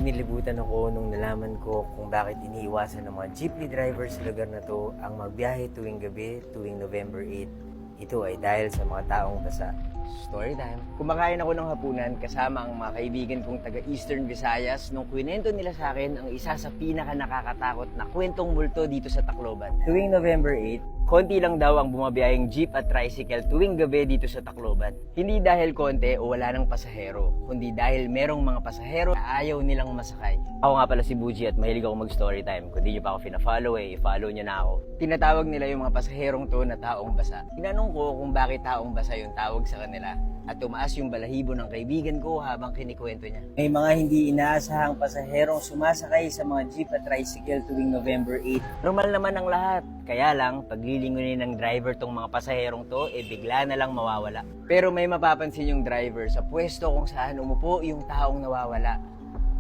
Kinilibutan ako nung nalaman ko kung bakit iniiwasan ng mga jeepney driver sa lugar na to ang magbiyahe tuwing gabi tuwing November 8. Ito ay dahil sa mga taong basa. Story time. Kumakain ako ng hapunan kasama ang mga kaibigan kong taga Eastern Visayas nung kwento nila sa akin ang isa sa pinaka nakakatakot na kwentong multo dito sa Tacloban. Tuwing November 8, konti lang daw ang bumabiyaheng jeep at tricycle tuwing gabi dito sa Tacloban. Hindi dahil konti o wala ng pasahero, kundi dahil merong mga pasahero na ayaw nilang masakay. Ako nga pala si Buji at mahilig ako mag-story time. Kung di nyo pa ako fina-follow i-follow nyo na ako. Tinatawag nila yung mga pasaherong to na taong basa. Tinanong ko kung bakit taong basa yung tawag sa kanila at tumaas yung balahibo ng kaibigan ko habang kinikwento niya. May mga hindi inaasahang pasaherong sumasakay sa mga jeep at tricycle tuwing November 8. Normal naman ang lahat. Kaya lang, paglilingunin ng driver tong mga pasaherong to, bigla na lang mawawala. Pero may mapapansin yung driver sa pwesto kung saan umupo yung taong nawawala.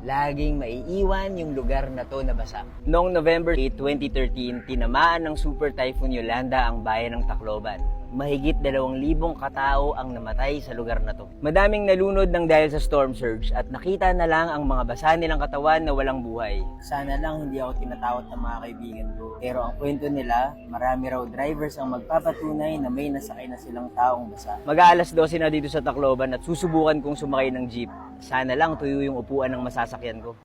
Laging maiiwan yung lugar na to na basa. Noong November 8, 2013, tinamaan ng Super Typhoon Yolanda ang bayan ng Tacloban. Mahigit 2,000 katao ang namatay sa lugar na to. Madaming nalunod ng dahil sa storm surge at nakita na lang ang mga basa nilang katawan na walang buhay. Sana lang hindi ako tinatakot ng mga kaibigan ko. Pero ang kwento nila, marami raw drivers ang magpapatunay na may nasakay na silang taong basa. Mag-aalas 12 na dito sa Tacloban at susubukan kong sumakay ng jeep. Sana lang tuyo yung upuan ng masasakyan ko.